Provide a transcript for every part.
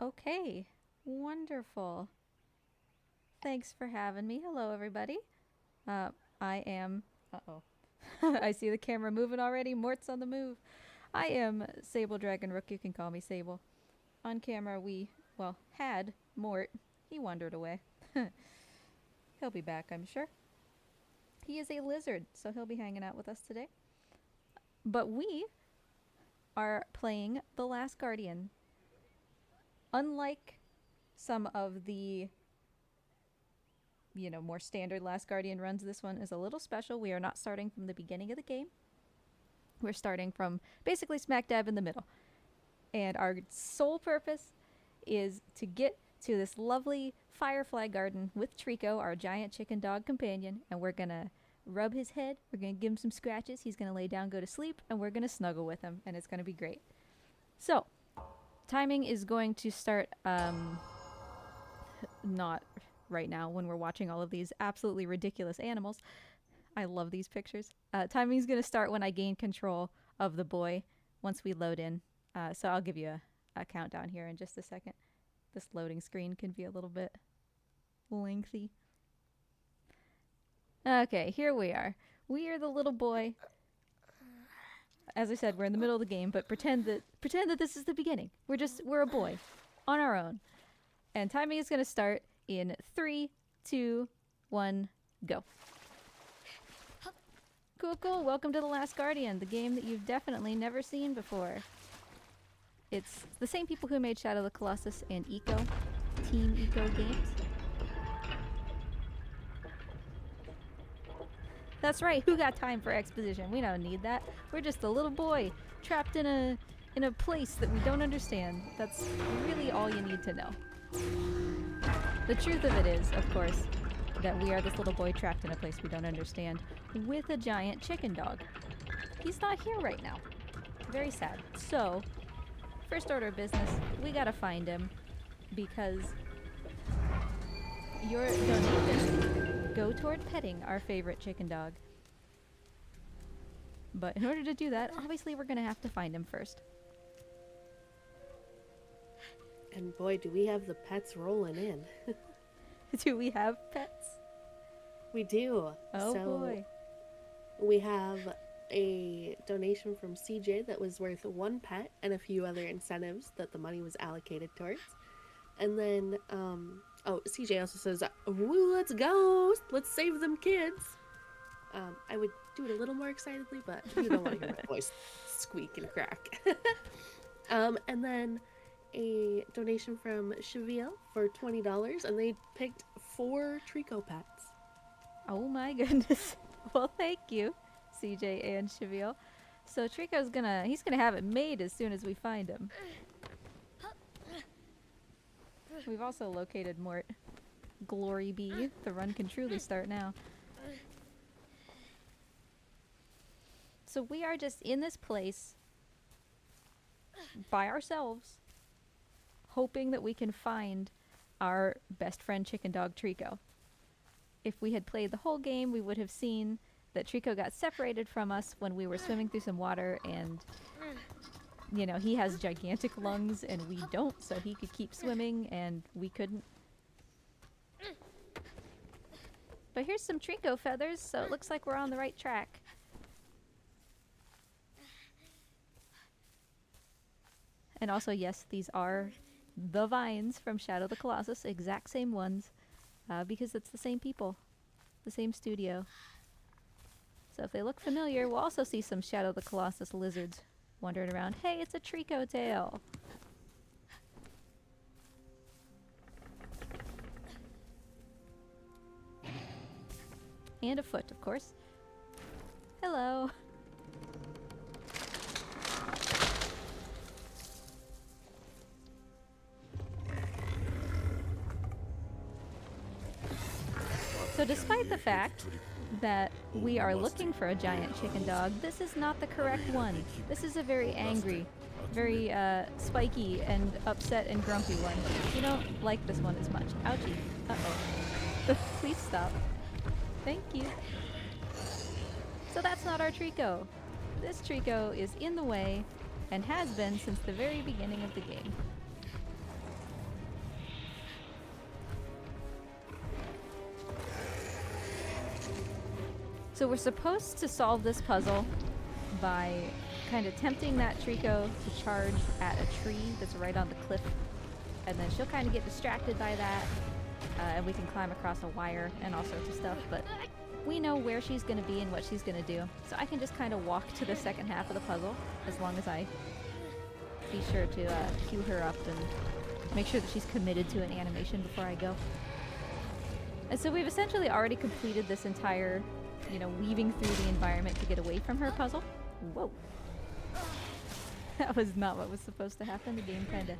Okay, wonderful. Thanks for having me. Hello, everybody. I am. Uh-oh. I see the camera moving already. Mort's on the move. I am SableDragonRook. You can call me Sable. On camera, we had Mort. He wandered away. He'll be back, I'm sure. He is a lizard, so he'll be hanging out with us today. But we are playing The Last Guardian. Unlike some of the more standard Last Guardian runs, this one is a little special. We are not starting from the beginning of the game. We're starting from basically smack dab in the middle. And our sole purpose is to get to this lovely firefly garden with Trico, our giant chicken dog companion, and we're gonna rub his head, we're gonna give him some scratches, he's gonna lay down, go to sleep, and we're gonna snuggle with him, and it's gonna be great. So, timing is going to start, not right now when we're watching all of these absolutely ridiculous animals. I love these pictures. Timing is going to start when I gain control of the boy once we load in. So I'll give you a countdown here in just a second. This loading screen can be a little bit lengthy. Okay, here we are. We are the little boy. As I said, we're in the middle of the game, but pretend that this is the beginning. We're a boy on our own. And timing is going to start in 3, 2, 1, go. Cool. Welcome to The Last Guardian, the game that you've definitely never seen before. It's the same people who made Shadow of the Colossus and Team Eco games. That's right, who got time for exposition? We don't need that. We're just a little boy trapped in a place that we don't understand. That's really all you need to know. The truth of it is, of course, that we are this little boy trapped in a place we don't understand with a giant chicken dog. He's not here right now. Very sad. So, first order of business, we gotta find him because your donations go toward petting our favorite chicken dog. But in order to do that, obviously we're gonna have to find him first. And boy, do we have the pets rolling in. Do we have pets? We do. Oh so boy. We have a donation from CJ that was worth 1 pet and a few other incentives that the money was allocated towards. And then, CJ also says, "Woo, let's go! Let's save them kids!" I would do it a little more excitedly, but you don't want to hear my voice squeak and crack. And then a donation from Cheville for $20, and they picked 4 Trico pets. Oh my goodness. Well, thank you, CJ and Cheville. So Trico's he's gonna have it made as soon as we find him. We've also located Mort. Glory be. The run can truly start now. So we are just in this place by ourselves, hoping that we can find our best friend chicken dog Trico. If we had played the whole game, we would have seen that Trico got separated from us when we were swimming through some water, and he has gigantic lungs and we don't, so he could keep swimming and we couldn't. But here's some Trico feathers, so it looks like we're on the right track. And also, yes, these are the vines from Shadow of the Colossus, exact same ones, because it's the same people, the same studio. So if they look familiar, we'll also see some Shadow of the Colossus lizards wandering around. Hey, it's a Trico tail! And a foot, of course. Hello! So despite the fact that we are looking for a giant chicken dog, this is not the correct one. This is a very angry, very spiky and upset and grumpy one. You don't like this one as much. Ouchie. Uh-oh. Please stop. Thank you. So that's not our Trico. This Trico is in the way and has been since the very beginning of the game. So we're supposed to solve this puzzle by kind of tempting that Trico to charge at a tree that's right on the cliff. And then she'll kind of get distracted by that. And we can climb across a wire and all sorts of stuff. But we know where she's going to be and what she's going to do. So I can just kind of walk to the second half of the puzzle as long as I be sure to cue her up and make sure that she's committed to an animation before I go. And so we've essentially already completed this entire, you know, weaving through the environment to get away from her puzzle. Whoa. That was not what was supposed to happen. The game kind of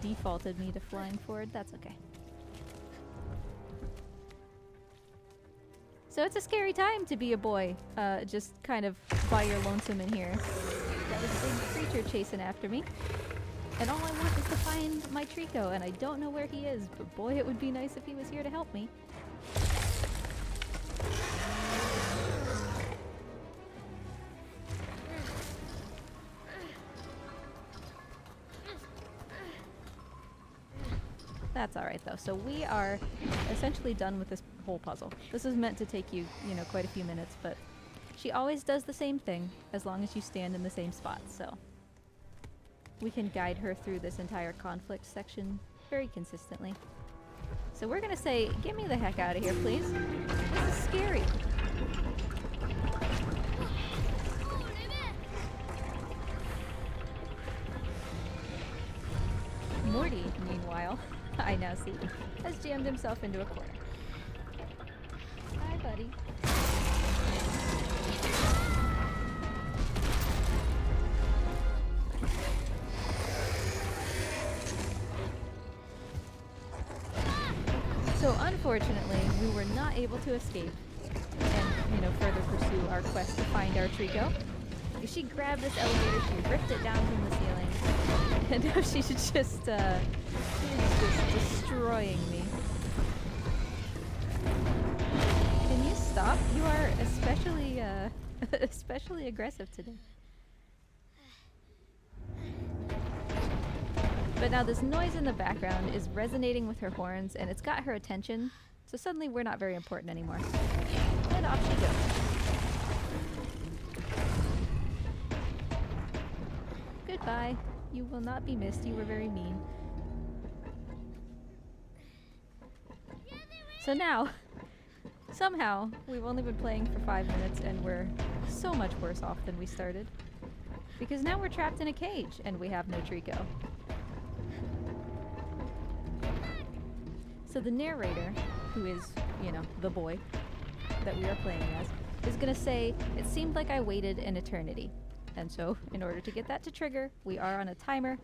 defaulted me to flying forward. That's okay. So it's a scary time to be a boy, just kind of by your lonesome in here. Got this big creature chasing after me. And all I want is to find my Trico, and I don't know where he is, but boy, it would be nice if he was here to help me. That's alright though. So we are essentially done with this whole puzzle. This is meant to take you, you know, quite a few minutes, but she always does the same thing as long as you stand in the same spot, so we can guide her through this entire conflict section very consistently. So we're gonna say, get me the heck out of here, please. This is scary. Morty, meanwhile, I now see, has jammed himself into a corner. Hi, buddy. So unfortunately, we were not able to escape and, you know, further pursue our quest to find our Trico. She grabbed this elevator, she ripped it down from the ceiling, and now she's just destroying me. Can you stop? You are especially, especially aggressive today. But now this noise in the background is resonating with her horns, and it's got her attention, so suddenly we're not very important anymore. And off she goes. Goodbye. You will not be missed. You were very mean. So now, somehow, we've only been playing for 5 minutes, and we're so much worse off than we started. Because now we're trapped in a cage, and we have no Trico. So the narrator, who is, you know, the boy that we are playing as, is gonna say, it seemed like I waited an eternity. And so, in order to get that to trigger, we are on a timer.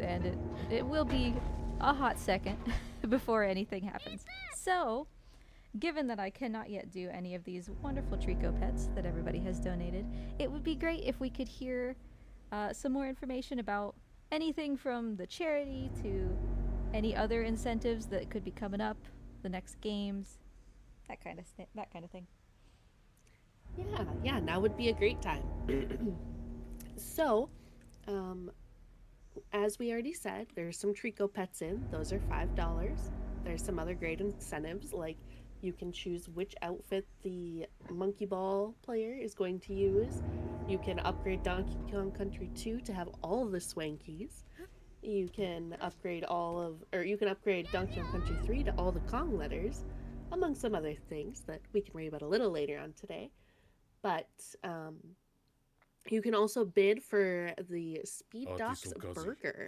And it will be a hot second before anything happens. So, given that I cannot yet do any of these wonderful Trico pets that everybody has donated, it would be great if we could hear some more information about anything from the charity to any other incentives that could be coming up, the next games, that kind of thing. Yeah, now would be a great time. So, as we already said, there's some Trico pets in. Those are $5. There's some other great incentives, like you can choose which outfit the Monkey Ball player is going to use. You can upgrade Donkey Kong Country 2 to have all of the Swankies. You can upgrade Donkey Kong Country 3 to all the Kong letters, among some other things that we can read about a little later on today. But you can also bid for the Speed Doc's burger.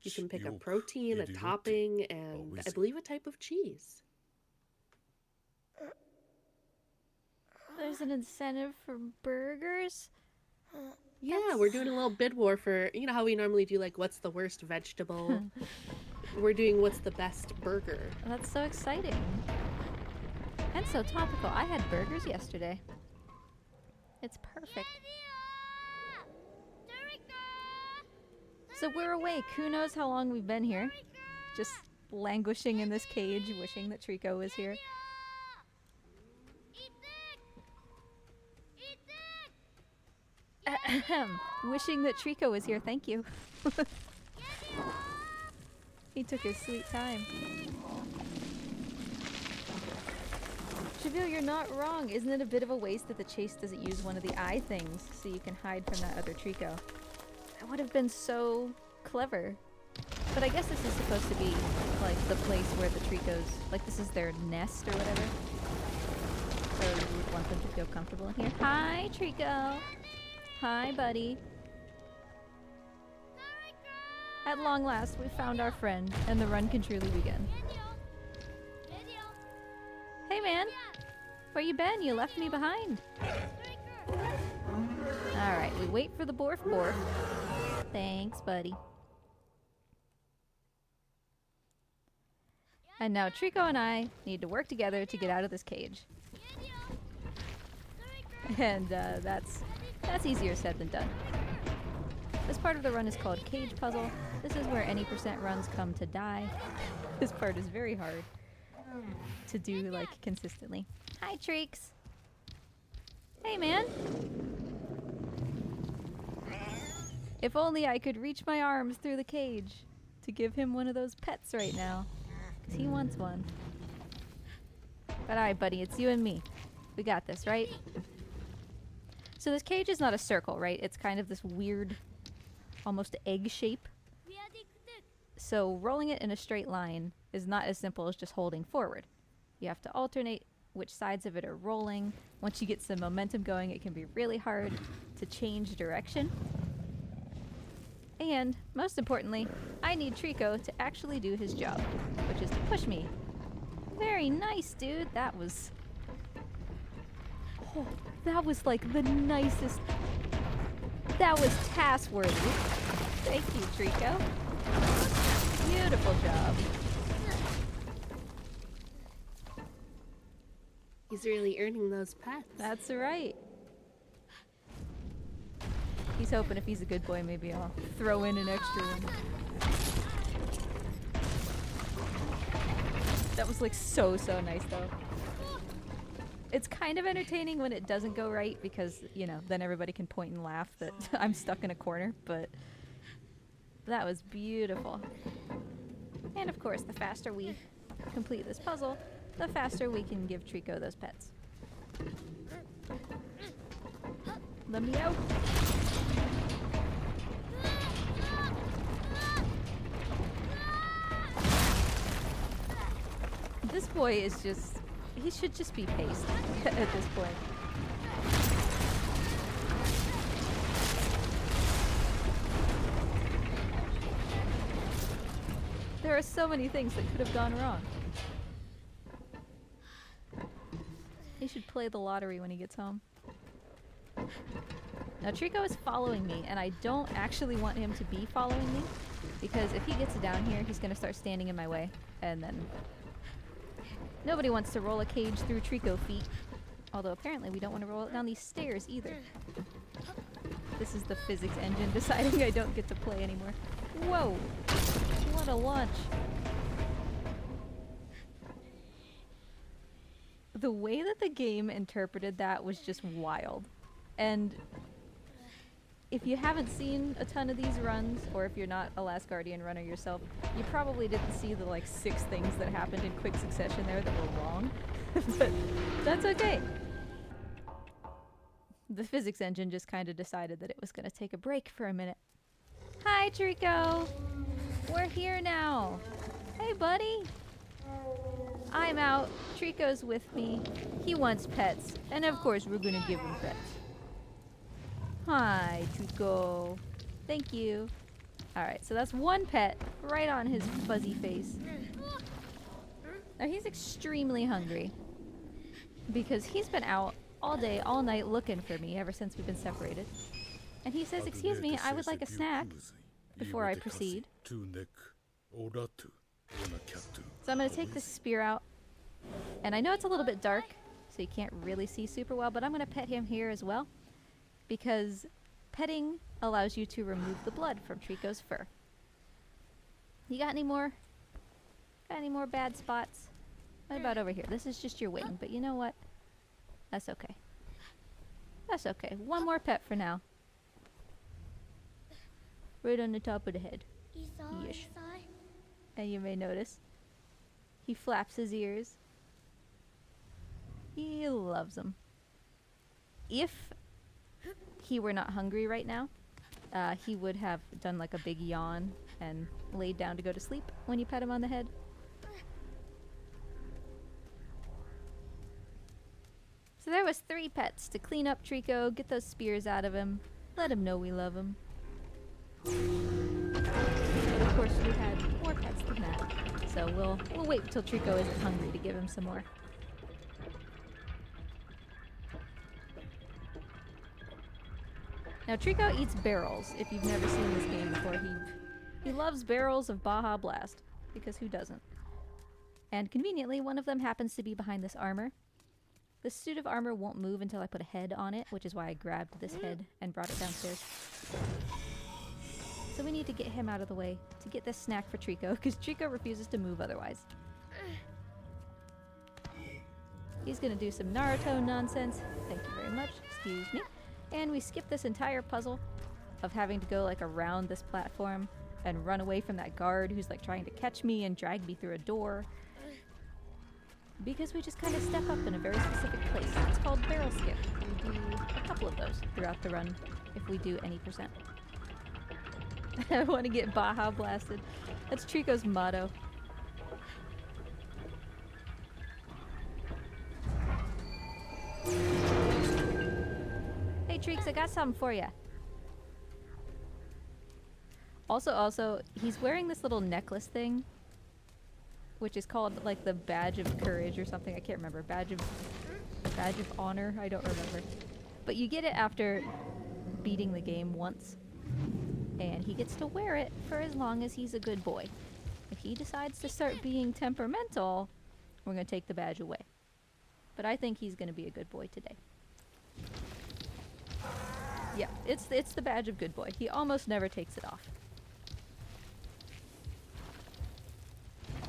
You can pick a protein, a topping, and I believe a type of cheese. There's an incentive for burgers? Yeah, we're doing a little bid war for, you know how we normally do, like, what's the worst vegetable? We're doing what's the best burger. That's so exciting. And so topical. I had burgers yesterday. It's perfect. So we're awake. Who knows how long we've been here? Just languishing in this cage, wishing that Trico was here. Wishing that Trico was here, thank you. He took his sweet time. Javil, you're not wrong. Isn't it a bit of a waste that the chase doesn't use one of the eye things so you can hide from that other Trico? That would have been so clever. But I guess this is supposed to be like the place where the Tricos, like this is their nest or whatever. So you would want them to feel comfortable in here. Hi, Trico. Hi, buddy. At long last, we found our friend, and the run can truly begin. Hey, man. Where you been? You left me behind. Alright, we wait for the borf borf. Thanks, buddy. And now Trico and I need to work together to get out of this cage. And that's easier said than done. This part of the run is called Cage Puzzle. This is where any % runs come to die. This part is very hard to do, like, consistently. Hi, Treeks. Hey, man. If only I could reach my arms through the cage to give him one of those pets right now. Because he wants one. But alright, buddy, it's you and me. We got this, right? So this cage is not a circle, right? It's kind of this weird, almost egg shape. So rolling it in a straight line is not as simple as just holding forward. You have to alternate which sides of it are rolling. Once you get some momentum going, it can be really hard to change direction. And, most importantly, I need Trico to actually do his job, which is to push me. Very nice, dude. That was... Oh, that was like the nicest... That was task-worthy. Thank you, Trico. Beautiful job. He's really earning those pets. That's right. He's hoping if he's a good boy, maybe I'll throw in an extra one. That was like so nice though. It's kind of entertaining when it doesn't go right because, you know, then everybody can point and laugh that I'm stuck in a corner, but that was beautiful. And of course, the faster we complete this puzzle, the faster we can give Trico those pets. Let me out. This boy is just... he should just be paced at this point. There are so many things that could have gone wrong. He should play the lottery when he gets home. Now Trico is following me, and I don't actually want him to be following me, because if he gets down here, he's gonna start standing in my way, and then... nobody wants to roll a cage through Trico feet. Although apparently we don't want to roll it down these stairs either. This is the physics engine deciding I don't get to play anymore. Whoa! What a launch! The way that the game interpreted that was just wild. And if you haven't seen a ton of these runs, or if you're not a Last Guardian runner yourself, you probably didn't see the like 6 things that happened in quick succession there that were wrong. But that's okay. The physics engine just kind of decided that it was going to take a break for a minute. Hi, Trico! We're here now! Hey, buddy! I'm out. Trico's with me. He wants pets. And of course, we're going to give him pets. Hi, Trico. Thank you. Alright, so that's one pet right on his fuzzy face. Now he's extremely hungry because he's been out all day, all night looking for me ever since we've been separated. And he says, "Excuse me, I would like a snack before I proceed." So I'm going to take this spear out. And I know it's a little bit dark, so you can't really see super well, but I'm going to pet him here as well. Because petting allows you to remove the blood from Trico's fur. You got any more? Got any more bad spots? What about over here? This is just your wing, but you know what? That's okay. That's okay. One more pet for now. Right on the top of the head. Yes. And you may notice, he flaps his ears. He loves them. If he were not hungry right now, he would have done like a big yawn and laid down to go to sleep when you pet him on the head. So there was 3 pets to clean up Trico, get those spears out of him, let him know we love him. But of course we had more pets than that, so we'll wait until Trico isn't hungry to give him some more. Now Trico eats barrels. If you've never seen this game before, he loves barrels of Baja Blast, because who doesn't? And conveniently, one of them happens to be behind this armor. This suit of armor won't move until I put a head on it, which is why I grabbed this head and brought it downstairs. So we need to get him out of the way to get this snack for Trico, because Trico refuses to move otherwise. He's gonna do some Naruto nonsense. Thank you very much. Excuse me. And we skip this entire puzzle of having to go like around this platform and run away from that guard who's like trying to catch me and drag me through a door. Because we just kind of step up in a very specific place. It's called barrel skip. We do a couple of those throughout the run if we do any percent. I want to get Baja blasted. That's Trico's motto. Hey Treeks, I got something for you. Also, he's wearing this little necklace thing, which is called like the badge of courage or something. I can't remember. Badge of honor. I don't remember. But you get it after beating the game once, and he gets to wear it for as long as he's a good boy. If he decides to start being temperamental, we're gonna take the badge away. But I think he's gonna be a good boy today. Yeah, it's the badge of good boy. He almost never takes it off.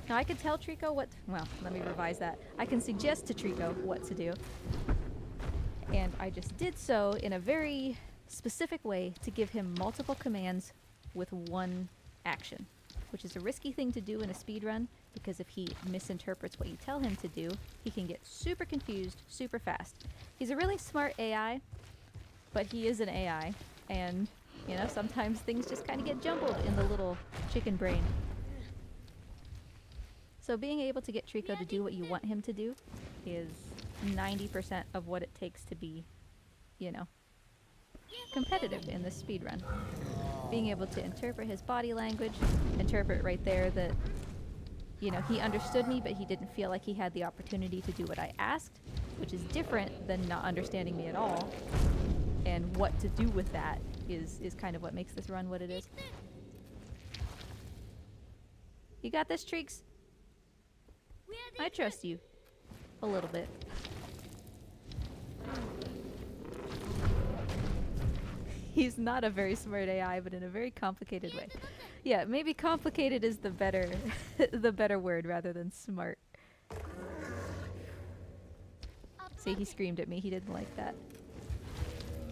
Now I could tell Trico what, well, let me revise that. I can suggest to Trico what to do. And I just did so in a very specific way to give him multiple commands with one action, which is a risky thing to do in a speedrun, because if he misinterprets what you tell him to do, he can get super confused super fast. He's a really smart AI, but he is an AI, and, you know, sometimes things just kind of get jumbled in the little chicken brain. So being able to get Trico to do what you want him to do is 90% of what it takes to be, you know, competitive in this speedrun. Being able to interpret his body language, interpret right there that, you know, he understood me, but he didn't feel like he had the opportunity to do what I asked, which is different than not understanding me at all. And what to do with that is kind of what makes this run what it is. You got this, Treeks? I trust you. A little bit. He's not a very smart AI, but in a very complicated way. Yeah, maybe complicated is the better the better word rather than smart. See, he screamed at me. He didn't like that.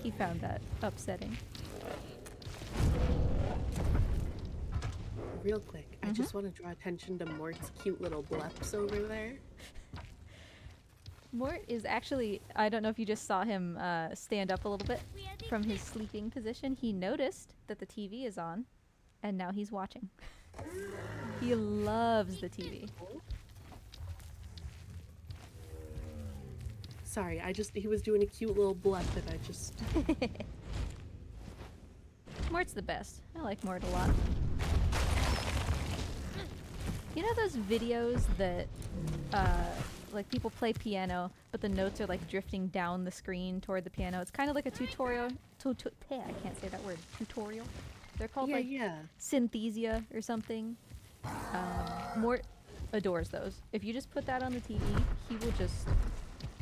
He found that upsetting. Real quick, I just want to draw attention to Mort's cute little bleps over there. Mort is actually, I don't know if you just saw him stand up a little bit from his sleeping position. He noticed that the TV is on, and now he's watching. He loves the TV. Sorry, he was doing a cute little blep and I just... Mort's the best. I like Mort a lot. You know those videos that, like people play piano, but the notes are like drifting down the screen toward the piano? It's kind of like a tutorial. I can't say that word. Tutorial. They're called Synthesia or something. Mort adores those. If you just put that on the TV, he will just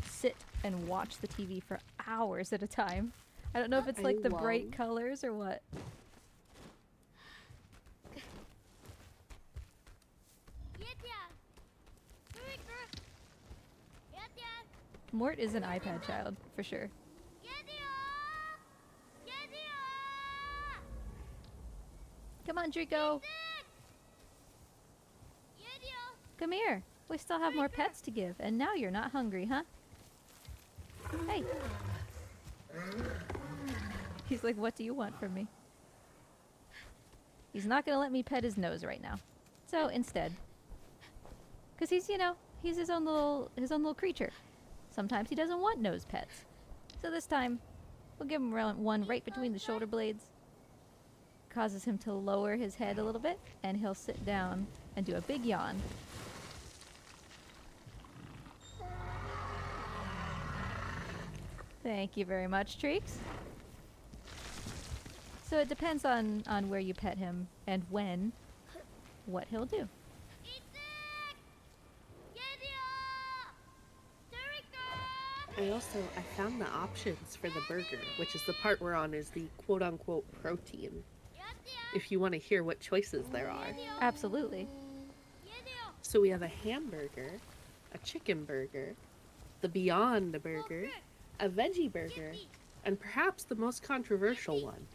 sit and watch the TV for hours at a time. I don't know if it's like the bright colors or what. Mort is an iPad child, for sure. Come on, Trico! Come here! We still have more pets to give, and now you're not hungry, huh? Hey. He's like, what do you want from me? He's not gonna let me pet his nose right now. So instead, because he's, you know, he's his own little creature. Sometimes he doesn't want nose pets. So this time, we'll give him one right between the shoulder blades. Causes him to lower his head a little bit, and he'll sit down and do a big yawn. Thank you very much, Treeks. So it depends on where you pet him and when, what he'll do. I found the options for the burger, which is the part we're on, is the quote-unquote protein. If you want to hear what choices there are. Absolutely. So we have a hamburger, a chicken burger, the Beyond Burger, a veggie burger, and perhaps the most controversial one,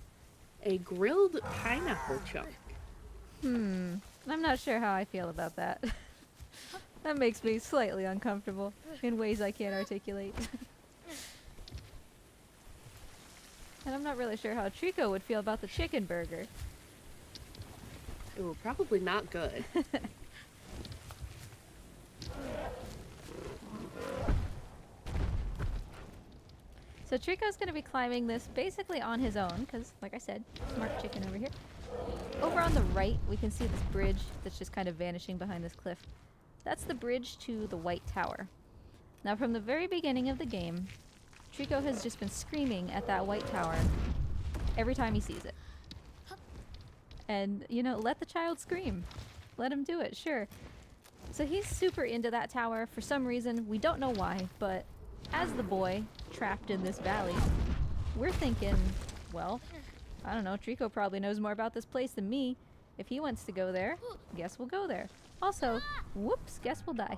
a grilled pineapple chunk. I'm not sure how I feel about that. That makes me slightly uncomfortable in ways I can't articulate. And I'm not really sure how Trico would feel about the chicken burger. Ooh, probably not good. So Trico's going to be climbing this basically on his own, because, like I said, smart chicken over here. Over on the right, we can see this bridge that's just kind of vanishing behind this cliff. That's the bridge to the White Tower. Now, from the very beginning of the game, Trico has just been screaming at that White Tower every time he sees it. And, you know, let the child scream. Let him do it, sure. So he's super into that tower for some reason. We don't know why, but as the boy trapped in this valley, we're thinking, well, I don't know, Trico probably knows more about this place than me. If he wants to go there, guess we'll go there. Also, whoops, guess we'll die.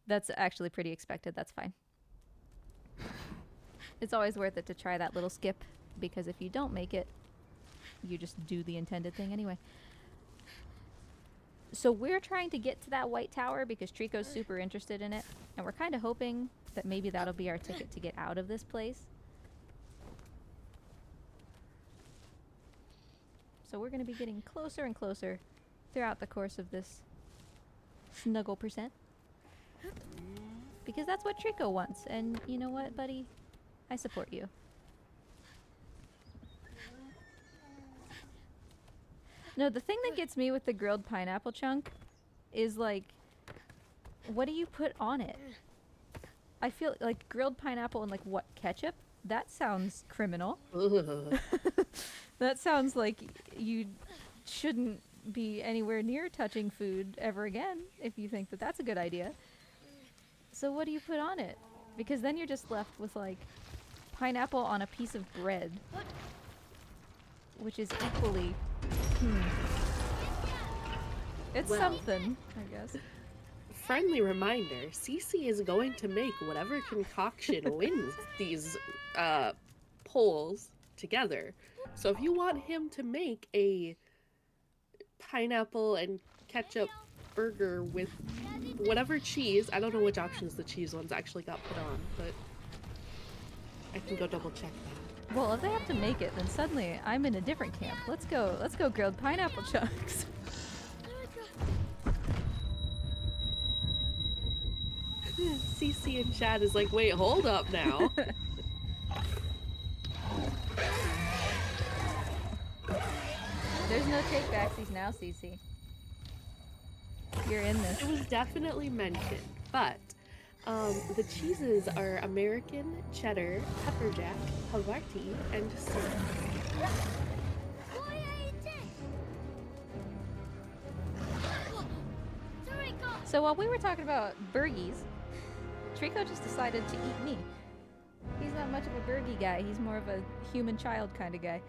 That's actually pretty expected, that's fine. It's always worth it to try that little skip, because if you don't make it, you just do the intended thing anyway. So we're trying to get to that White Tower because Trico's super interested in it, and we're kind of hoping that maybe that'll be our ticket to get out of this place. So we're going to be getting closer and closer throughout the course of this snuggle percent. Because that's what Trico wants, and you know what, buddy? I support you. No, the thing that gets me with the grilled pineapple chunk is, like, what do you put on it? I feel like grilled pineapple and, like, what, ketchup? That sounds criminal. That sounds like you shouldn't be anywhere near touching food ever again if you think that that's a good idea. So what do you put on it? Because then you're just left with, like, pineapple on a piece of bread, which is equally... It's something, I guess. Friendly reminder, CC is going to make whatever concoction wins these polls together. So if you want him to make a pineapple and ketchup burger with whatever cheese, I don't know which options the cheese ones actually got put on, but I can go double check that. Well, if they have to make it, then suddenly I'm in a different camp. Let's go grilled pineapple chunks. CC in chat is like, wait, hold up now. There's no take-backsies now, CC. You're in this. It was definitely mentioned, but the cheeses are American, cheddar, pepper jack, Havarti, and syrup. So while we were talking about burgies, Trico just decided to eat me. He's not much of a burgie guy. He's more of a human child kind of guy.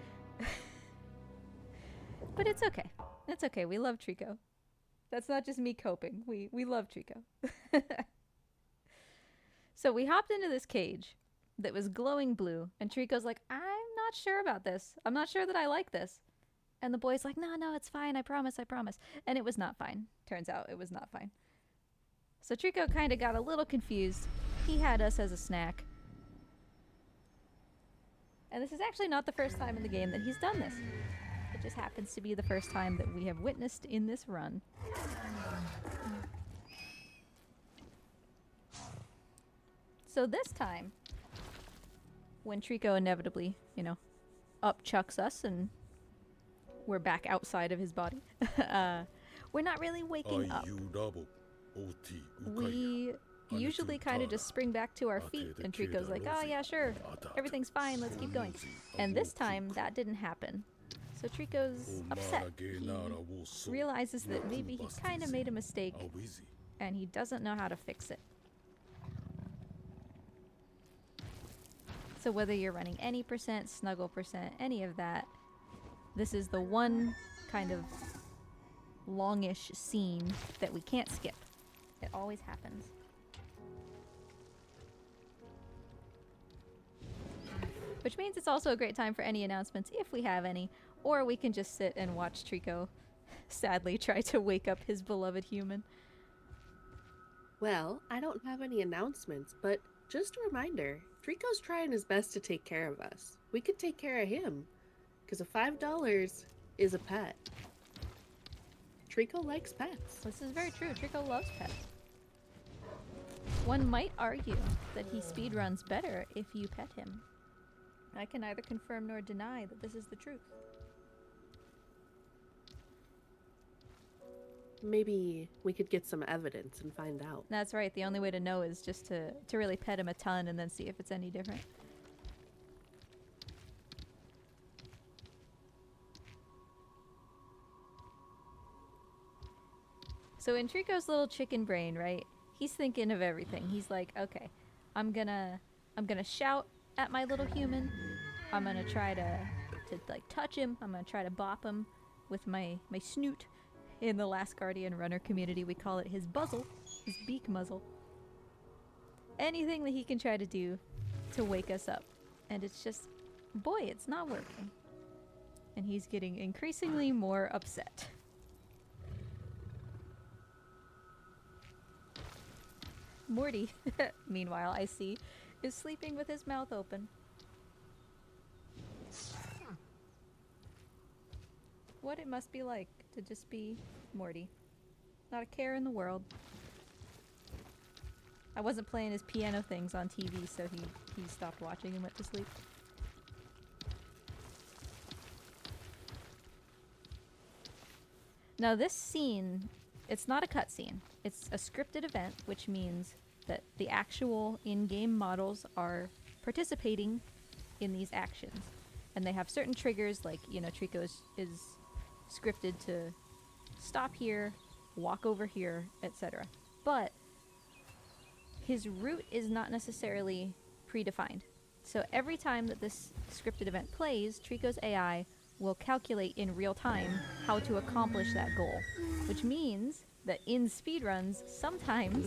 But it's okay. It's okay. We love Trico. That's not just me coping. We love Trico. So we hopped into this cage that was glowing blue, and Trico's like, I'm not sure about this. I'm not sure that I like this. And the boy's like, no, it's fine. I promise. And it was not fine. Turns out it was not fine. So Trico kind of got a little confused He had us as a snack. And this is actually not the first time in the game that he's done this. It just happens to be the first time that we have witnessed in this run. So this time, when Trico inevitably, you know, upchucks us and we're back outside of his body, we're not really waking up. We usually kind of just spring back to our feet, and Trico's like, oh yeah, sure, everything's fine, let's keep going. And this time, that didn't happen. So Trico's upset. He realizes that maybe he kind of made a mistake, and he doesn't know how to fix it. So whether you're running any percent, snuggle percent, any of that, this is the one kind of longish scene that we can't skip. It always happens. Which means it's also a great time for any announcements, if we have any, or we can just sit and watch Trico sadly try to wake up his beloved human. Well, I don't have any announcements, but just a reminder, Trico's trying his best to take care of us. We could take care of him, because a $5 is a pet. Trico likes pets. This is very true. Trico loves pets. One might argue that he speedruns better if you pet him. I can neither confirm nor deny that this is the truth. Maybe we could get some evidence and find out. That's right. The only way to know is just to really pet him a ton and then see if it's any different. So in Trico's little chicken brain, right? He's thinking of everything. He's like, okay, I'm gonna shout at my little human. I'm gonna try to like touch him. I'm gonna try to bop him with my snoot. In the Last Guardian runner community, we call it his buzzle, his beak muzzle. Anything that he can try to do to wake us up. And it's just, boy, it's not working. And he's getting increasingly more upset. Morty, meanwhile, I see, is sleeping with his mouth open. What it must be like to just be Morty. Not a care in the world. I wasn't playing his piano things on TV, so he stopped watching and went to sleep. Now this scene, it's not a cutscene. It's a scripted event, which means that the actual in-game models are participating in these actions. And they have certain triggers, like, you know, Trico is scripted to stop here, walk over here, etc. But his route is not necessarily predefined. So every time that this scripted event plays, Trico's AI will calculate in real time how to accomplish that goal. Which means that in speedruns, sometimes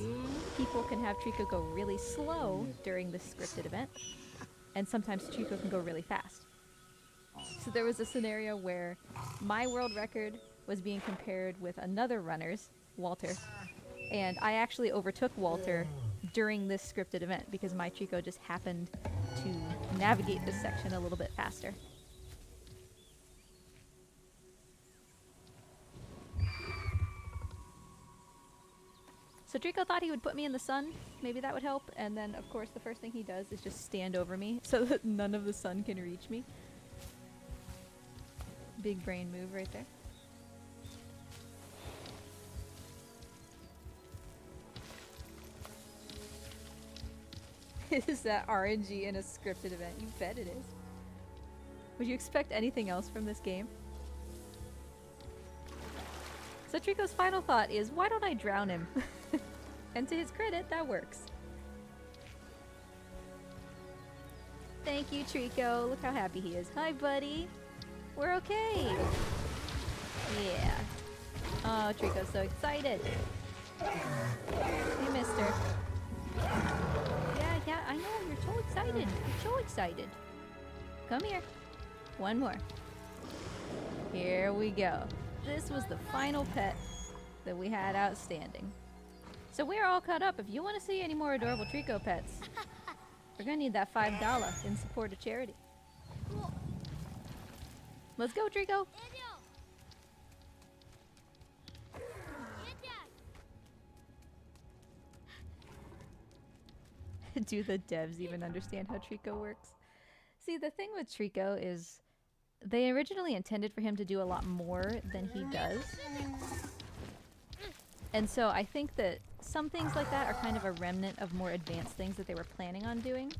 people can have Trico go really slow during this scripted event, and sometimes Trico can go really fast. So there was a scenario where my world record was being compared with another runner's, Walter, and I actually overtook Walter during this scripted event because my Trico just happened to navigate this section a little bit faster. So Trico thought he would put me in the sun, maybe that would help, and then of course the first thing he does is just stand over me so that none of the sun can reach me. Big brain move right there. Is that RNG in a scripted event? You bet it is. Would you expect anything else from this game? So Trico's final thought is, why don't I drown him? And to his credit, that works. Thank you, Trico. Look how happy he is. Hi, buddy. We're okay. Yeah. Oh, Trico's so excited. Hey, mister. Yeah, I know. You're so excited. You're so excited. Come here. One more. Here we go. This was the final pet that we had outstanding. So we're all caught up. If you want to see any more adorable Trico pets, we're gonna need that $5 in support of charity. Let's go, Trico! Do the devs even understand how Trico works? See, the thing with Trico is they originally intended for him to do a lot more than he does. And so I think that some things like that are kind of a remnant of more advanced things that they were planning on doing.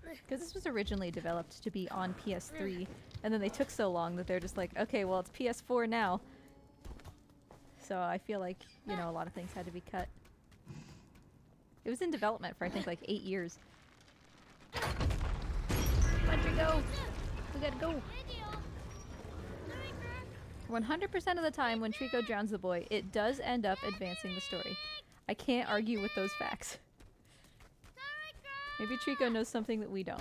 Because this was originally developed to be on PS3, and then they took so long that they're just like, okay, well, it's PS4 now. So I feel like, you know, a lot of things had to be cut. It was in development for, I think, like 8 years. Come on, Trico! We gotta go! 100% of the time when Trico drowns the boy, it does end up advancing the story. I can't argue with those facts. Maybe Trico knows something that we don't.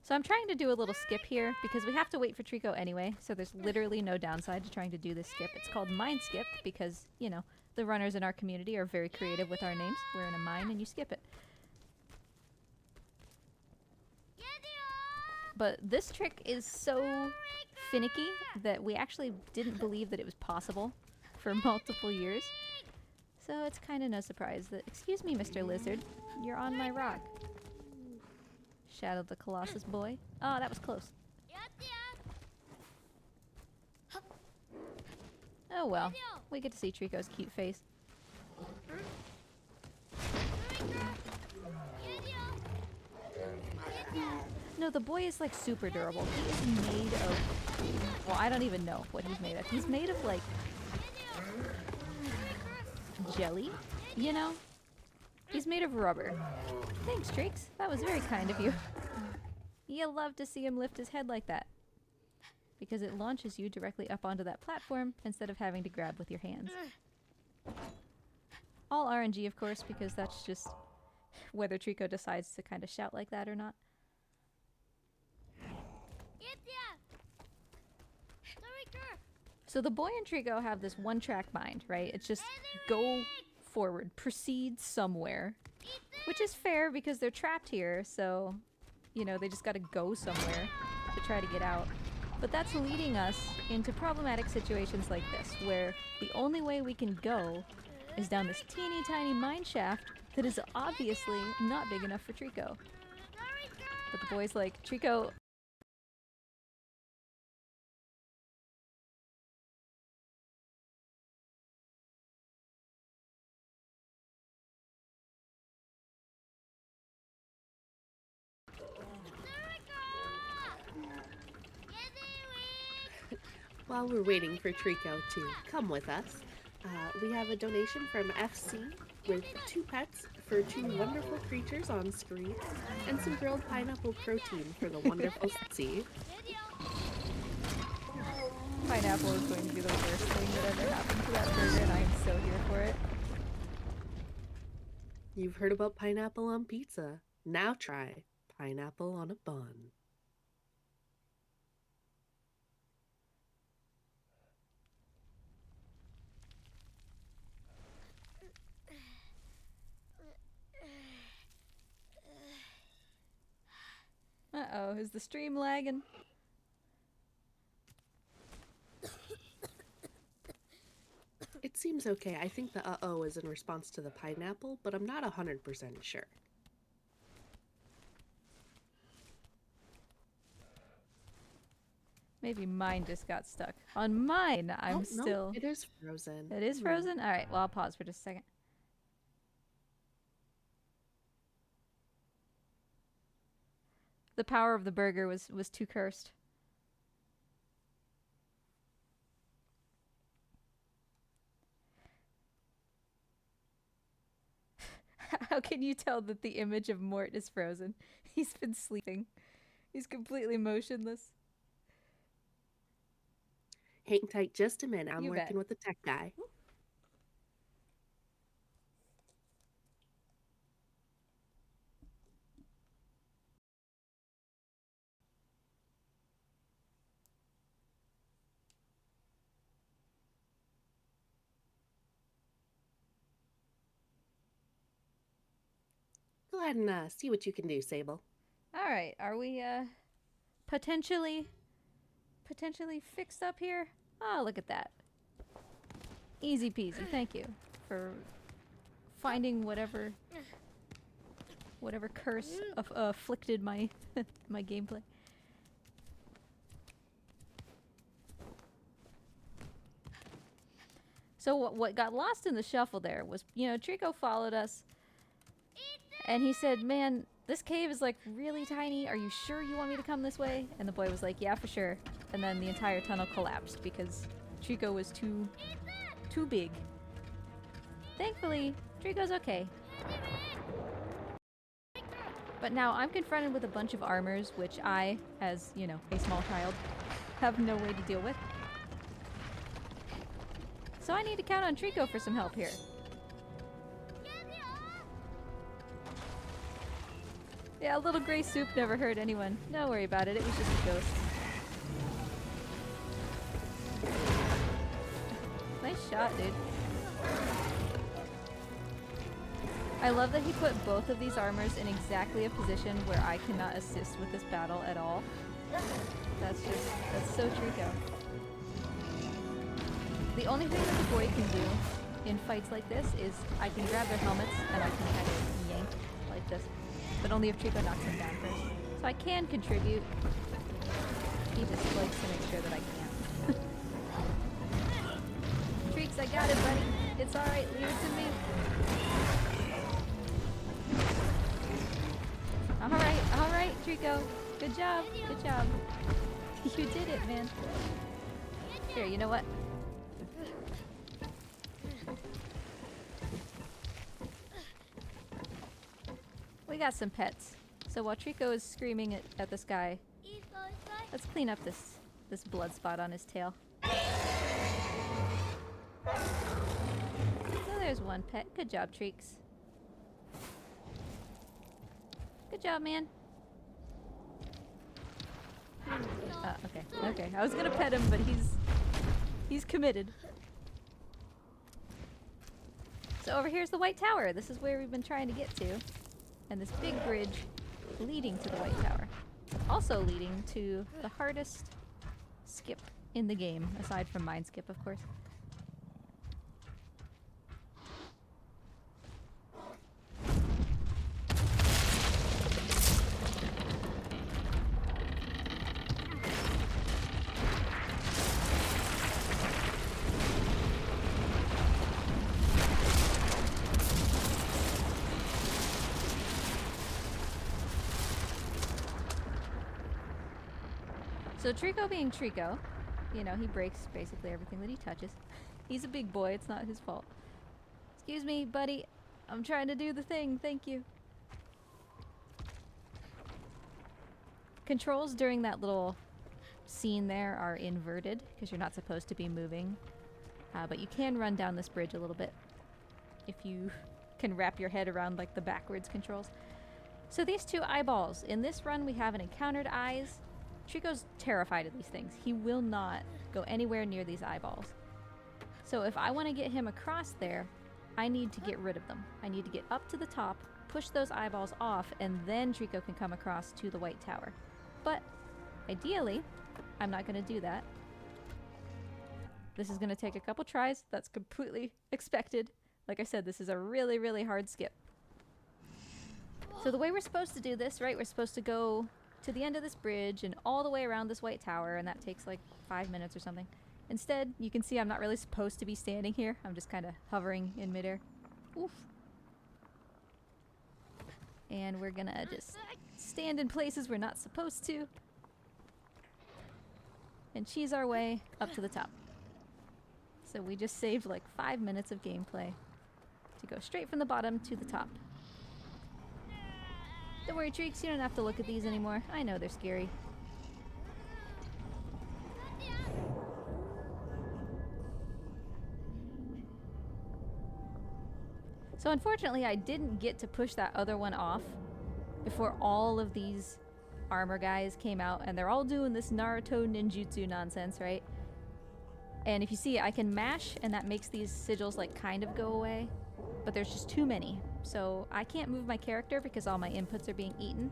So I'm trying to do a little skip here because we have to wait for Trico anyway, so there's literally no downside to trying to do this skip. It's called Mine Skip because, you know, the runners in our community are very creative with our names. We're in a mine and you skip it. But this trick is so finicky that we actually didn't believe that it was possible for multiple years. So it's kind of no surprise that, excuse me, Mr. Lizard, you're on my rock. Shadowed the Colossus boy. Oh, that was close. Oh well, we get to see Trico's cute face. No, the boy is like super durable. He is made of... Well, I don't even know what he's made of. He's made of like... jelly, you know? He's made of rubber. Thanks, Trix. That was very kind of you. You'll love to see him lift his head like that. Because it launches you directly up onto that platform instead of having to grab with your hands. All RNG, of course, because that's just whether Trico decides to kind of shout like that or not. So the boy and Trico have this one-track mind, right? It's just go forward, proceed somewhere. Which is fair because they're trapped here, so, you know, they just gotta go somewhere to try to get out. But that's leading us into problematic situations like this, where the only way we can go is down this teeny tiny mine shaft that is obviously not big enough for Trico. But the boy's like, Trico... While we're waiting for Trico to come with us, we have a donation from FC with 2 pets for 2 wonderful creatures on screen and some grilled pineapple protein for the wonderful C. Pineapple is going to be the worst thing that ever happened to that burger, and I am so here for it. You've heard about pineapple on pizza. Now try pineapple on a bun. Uh-oh, is the stream lagging? It seems okay. I think the uh-oh is in response to the pineapple, but I'm not 100% sure. Maybe mine just got stuck. On mine, I'm still... No, it is frozen. It is frozen? Alright, well, I'll pause for just a second. The power of the burger was too cursed. How can you tell that the image of Mort is frozen? He's been sleeping. He's completely motionless. Hang tight just a minute. I'm You working bet. with the tech guy. Go ahead and see what you can do, Sable. Alright, are we potentially fixed up here? Oh, look at that. Easy peasy, thank you for finding whatever curse afflicted my my gameplay. So what got lost in the shuffle there was, you know, Trico followed us and he said, "Man, this cave is like really tiny. Are you sure you want me to come this way?" And the boy was like, "Yeah, for sure." And then the entire tunnel collapsed because Trico was too big. Thankfully, Trico's okay. But now I'm confronted with a bunch of armors, which I, as, you know, a small child, have no way to deal with. So I need to count on Trico for some help here. Yeah, a little gray soup never hurt anyone. Don't worry about it, it was just a ghost. Nice shot, dude. I love that he put both of these armors in exactly a position where I cannot assist with this battle at all. That's so Trico. The only thing that the boy can do in fights like this is I can grab their helmets and I can kind of yank like this. But only if Trico knocks him down first. So I can contribute. He just likes to make sure that I can't. Treeks, I got it, buddy. It's alright, leave it to me. Alright, Trico. Good job, good job. You did it, man. Here, you know what? We got some pets. So while Trico is screaming at this guy, let's clean up this blood spot on his tail. So there's one pet. Good job, Treeks. Good job, man. Okay. I was gonna pet him, but he's committed. So over here's the White Tower. This is where we've been trying to get to. And this big bridge leading to the White Tower. Also leading to the hardest skip in the game, aside from Mine Skip, of course. So Trico being Trico, you know, he breaks basically everything that he touches. He's a big boy, it's not his fault. Excuse me, buddy. I'm trying to do the thing, thank you. Controls during that little scene there are inverted, because you're not supposed to be moving. But you can run down this bridge a little bit, if you can wrap your head around like the backwards controls. So these two eyeballs. In this run we have an encountered eyes. Trico's terrified of these things. He will not go anywhere near these eyeballs. So if I want to get him across there, I need to get rid of them. I need to get up to the top, push those eyeballs off, and then Trico can come across to the White Tower. But ideally, I'm not going to do that. This is going to take a couple tries. That's completely expected. Like I said, this is a really, really hard skip. So the way we're supposed to do this, right, we're supposed to go to the end of this bridge and all the way around this White Tower, and that takes like 5 minutes or something. Instead, you can see I'm not really supposed to be standing here. I'm just kind of hovering in midair. Oof. And we're gonna just stand in places we're not supposed to and cheese our way up to the top. So we just saved like 5 minutes of gameplay to go straight from the bottom to the top. Don't worry, Treeks, you don't have to look at these anymore. I know they're scary. So unfortunately, I didn't get to push that other one off before all of these armor guys came out, and they're all doing this Naruto ninjutsu nonsense, right? And if you see, I can mash, and that makes these sigils like kind of go away. but there's just too many. So I can't move my character because all my inputs are being eaten.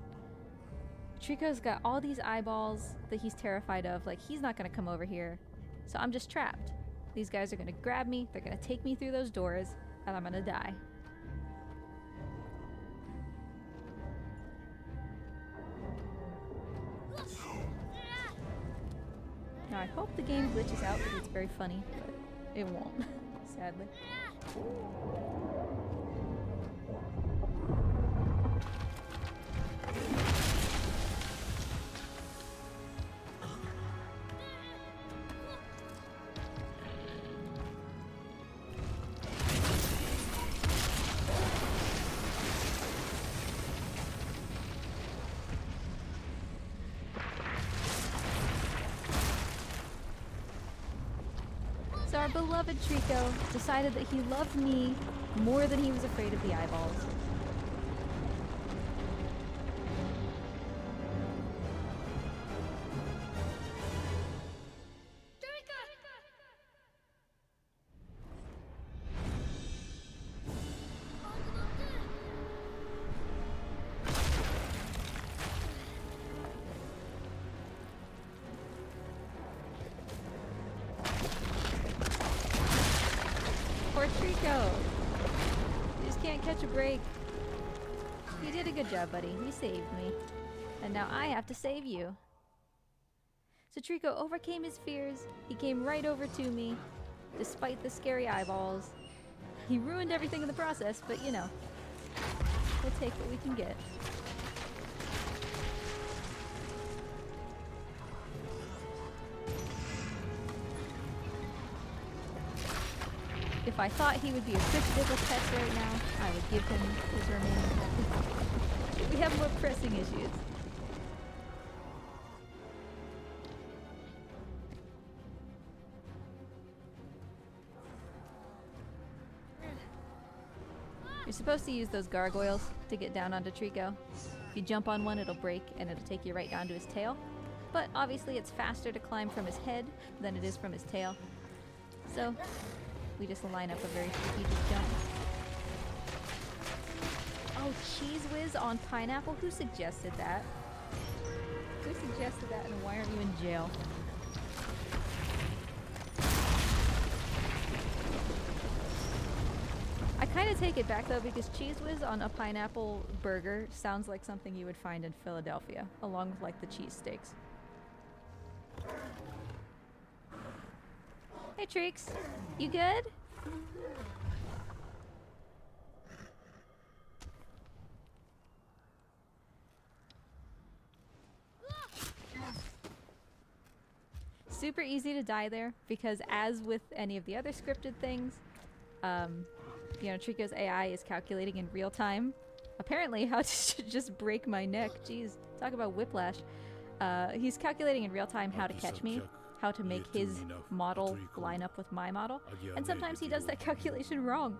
Trico's got all these eyeballs that he's terrified of. Like, he's not gonna come over here. So I'm just trapped. These guys are gonna grab me, they're gonna take me through those doors, and I'm gonna die. Now I hope the game glitches out because it's very funny, but it won't, sadly. So our beloved Trico decided that he loved me more than he was afraid of the eyeballs. Poor Trico! You just can't catch a break. You did a good job, buddy. You saved me. And now I have to save you. So Trico overcame his fears. He came right over to me, despite the scary eyeballs. He ruined everything in the process, but you know, we'll take what we can get. If I thought he would be a quick little pet right now, I would give him his remaining pet. We have more pressing issues. You're supposed to use those gargoyles to get down onto Trico. If you jump on one, it'll break and it'll take you right down to his tail. But obviously it's faster to climb from his head than it is from his tail. So we just line up a very strategic jump. Oh, Cheese Whiz on pineapple? Who suggested that? Who suggested that, and why aren't you in jail? I kind of take it back though, because Cheese Whiz on a pineapple burger sounds like something you would find in Philadelphia, along with like the cheesesteaks. Hey Treeks, you good? Super easy to die there, because as with any of the other scripted things, you know, Trico's AI is calculating in real time. Apparently, how to just break my neck. Jeez, talk about whiplash. He's calculating in real time how to catch me, how to make his model line up with my model, and sometimes he does that calculation wrong,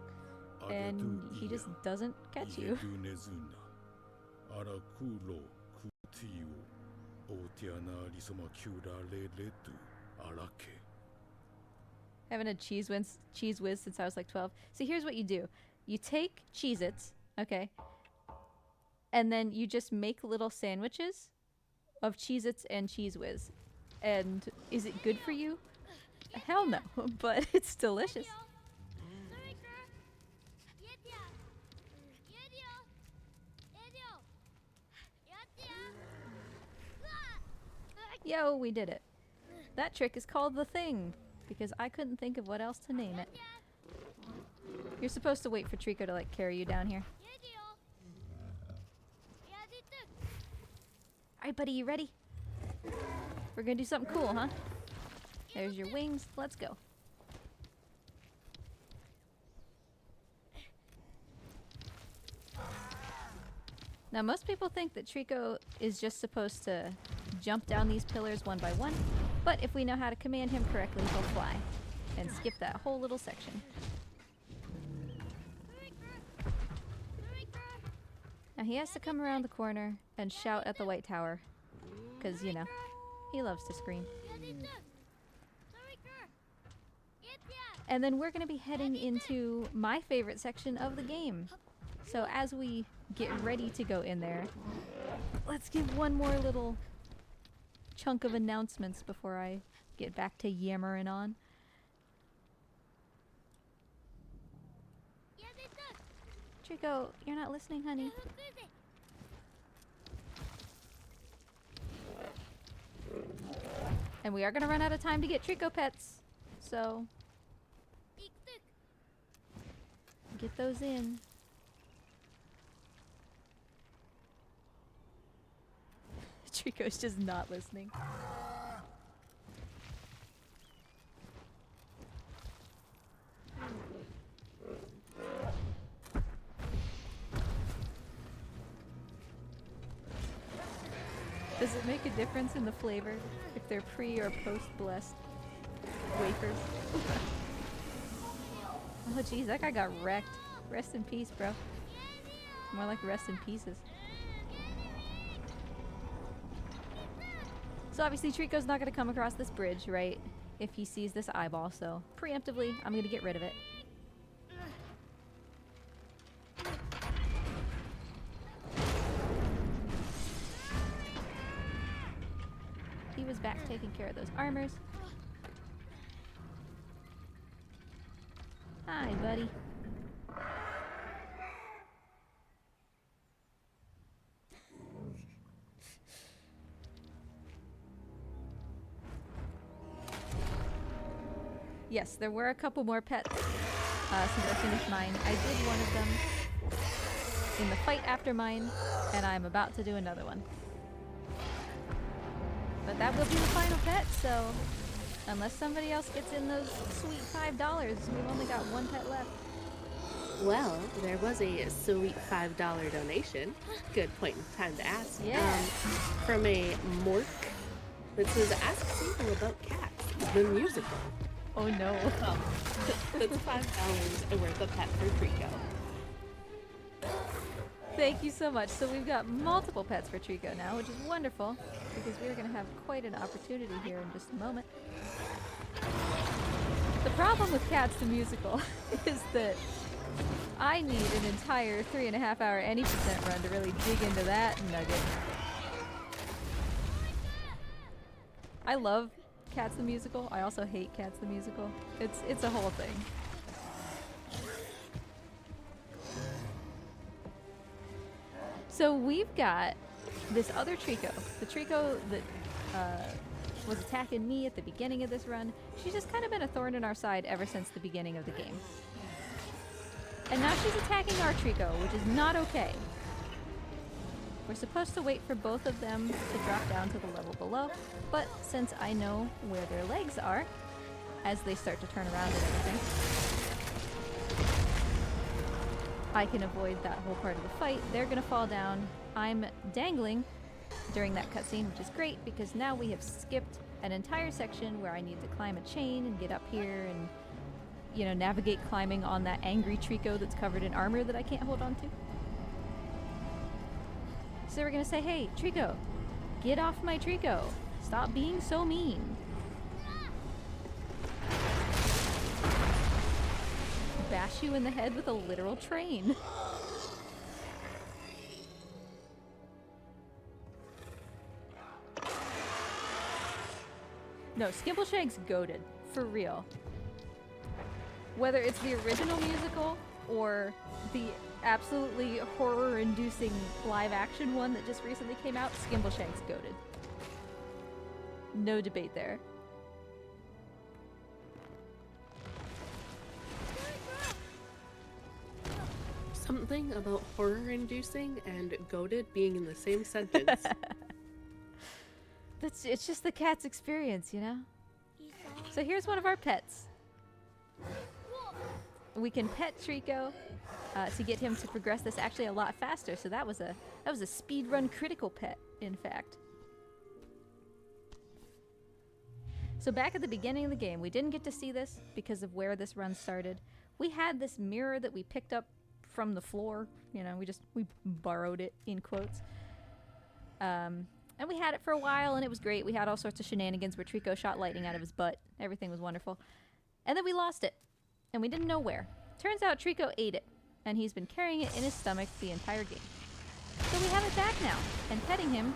and he just doesn't catch you. I haven't had Cheese Whiz since I was like 12. So here's what you do. You take Cheez-Its, okay, and then you just make little sandwiches of Cheez-Its and Cheese Whiz. And is it good for you? Hell no, but it's delicious. Yo, we did it. That trick is called the Thing, because I couldn't think of what else to name it. You're supposed to wait for Trico to like carry you down here. Alright buddy, you ready? We're gonna do something cool, huh? There's your wings, let's go. Now most people think that Trico is just supposed to jump down these pillars one by one, but if we know how to command him correctly, he'll fly and skip that whole little section. Now he has to come around the corner and shout at the White Tower, because, you know, he loves to scream. And then we're going to be heading into my favorite section of the game. So as we get ready to go in there, let's give one more little chunk of announcements before I get back to yammering on. Trico, you're not listening, honey. And we are going to run out of time to get Trico pets. So get those in. Trico's just not listening. Does it make a difference in the flavor if they're pre or post blessed wafers? Oh geez, that guy got wrecked. Rest in peace, bro. More like rest in pieces. So obviously Trico's not going to come across this bridge, right? If he sees this eyeball, so preemptively, I'm going to get rid of it. He was back taking care of those armors. Hi, buddy. Yes, there were a couple more pets since I finished mine. I did one of them in the fight after mine, and I'm about to do another one. But that will be the final pet, so unless somebody else gets in those sweet $5, we've only got one pet left. Well, there was a sweet $5 donation. Good point in time to ask. Yeah. From a Mork that says, ask Sable about cats, the musical. Oh no. That's $5 worth of pet for Trico. Thank you so much. So we've got multiple pets for Trico now, which is wonderful, because we're going to have quite an opportunity here in just a moment. The problem with Cats the Musical is that I need an entire 3.5 hour any percent run to really dig into that nugget. I love Cats the Musical. I also hate Cats the Musical. It's a whole thing. So we've got this other Trico, the Trico that was attacking me at the beginning of this run. She's just kind of been a thorn in our side ever since the beginning of the game. And now she's attacking our Trico, which is not okay. We're supposed to wait for both of them to drop down to the level below, but since I know where their legs are, as they start to turn around and everything, I can avoid that whole part of the fight. They're gonna fall down. I'm dangling during that cutscene, which is great because now we have skipped an entire section where I need to climb a chain and get up here and, you know, navigate climbing on that angry Trico that's covered in armor that I can't hold on to. So we're gonna say, hey, Trico, get off my Trico. Stop being so mean. Bash you in the head with a literal train. No, Skimbleshank's goated. For real. Whether it's the original musical or the absolutely horror-inducing live-action one that just recently came out, Skimbleshank's goated. No debate there. Something about horror-inducing and goated being in the same sentence. It's just the cat's experience, you know? So here's one of our pets. We can pet Trico to get him to progress this actually a lot faster. So that was a speedrun critical pet, in fact. So back at the beginning of the game, we didn't get to see this because of where this run started. We had this mirror that we picked up from the floor. You know, we borrowed it, in quotes. And we had it for a while, and it was great. We had all sorts of shenanigans where Trico shot lightning out of his butt. Everything was wonderful. And then we lost it. and we didn't know where. Turns out Trico ate it, and he's been carrying it in his stomach the entire game. So we have it back now, and petting him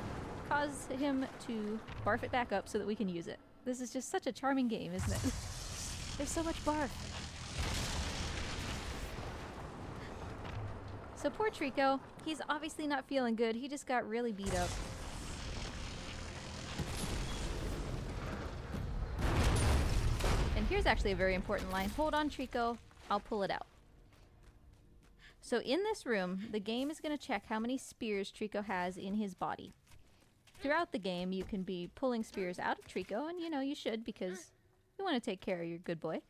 caused him to barf it back up so that we can use it. This is just such a charming game, isn't it? There's so much barf. So poor Trico, he's obviously not feeling good. He just got really beat up. And here's actually a very important line. Hold on, Trico. I'll pull it out. So in this room, the game is going to check how many spears Trico has in his body. Throughout the game, you can be pulling spears out of Trico, and you know you should because you want to take care of your good boy.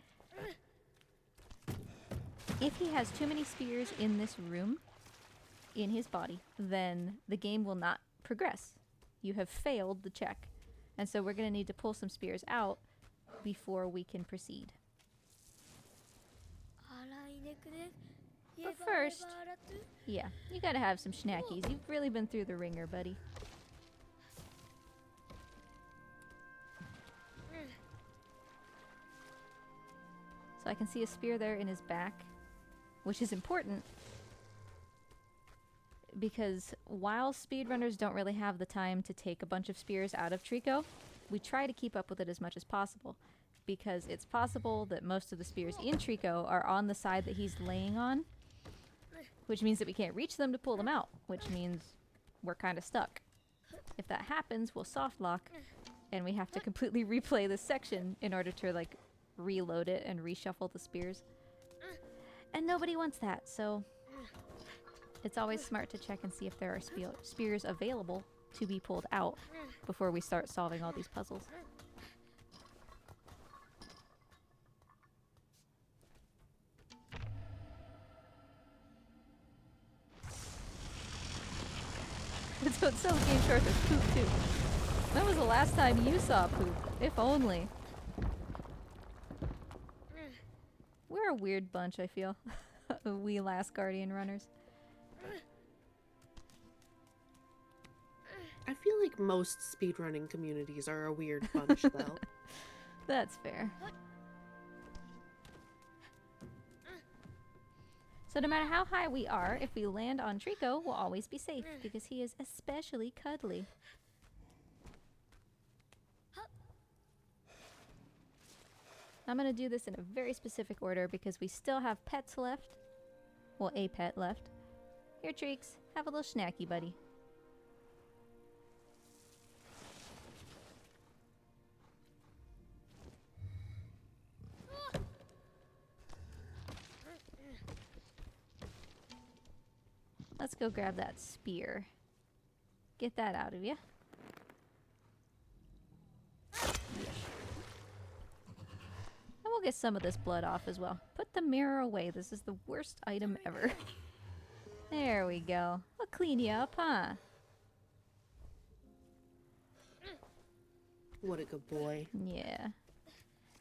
If he has too many spears in this room, in his body, then the game will not progress. You have failed the check. And so we're going to need to pull some spears out before we can proceed. But first, yeah, you gotta have some schnackies. You've really been through the ringer, buddy. So I can see a spear there in his back, which is important because while speedrunners don't really have the time to take a bunch of spears out of Trico, we try to keep up with it as much as possible because it's possible that most of the spears in Trico are on the side that he's laying on, which means that we can't reach them to pull them out, which means we're kind of stuck. If that happens, we'll soft lock, and we have to completely replay this section in order to, like, reload it and reshuffle the spears. And nobody wants that, so it's always smart to check and see if there are spears available to be pulled out before we start solving all these puzzles. Don't sell the game short, there's poop too. When was the last time you saw poop? If only. We're a weird bunch, I feel. We Last Guardian runners. I feel like most speedrunning communities are a weird bunch, though. That's fair. So no matter how high we are, if we land on Trico, we'll always be safe because he is especially cuddly. I'm going to do this in a very specific order because we still have pets left. Well, a pet left. Here, Treeks, have a little snacky, buddy. Let's go grab that spear. Get that out of you. And we'll get some of this blood off as well. Put the mirror away. This is the worst item ever. There we go. I'll clean you up, huh? What a good boy. Yeah.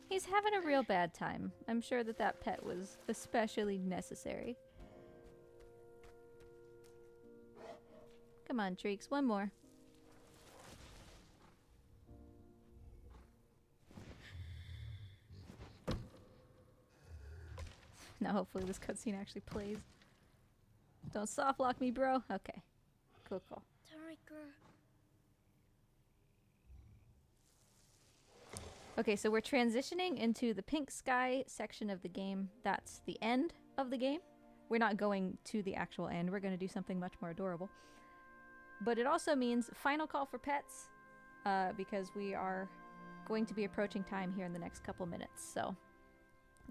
He's having a real bad time. I'm sure that that pet was especially necessary. Come on, Treeks, one more. Now hopefully this cutscene actually plays. Don't soft lock me, bro. Okay. Cool, cool. Okay, so we're transitioning into the pink sky section of the game. That's the end of the game. We're not going to the actual end. We're going to do something much more adorable. But it also means final call for pets, because we are going to be approaching time here in the next couple minutes. So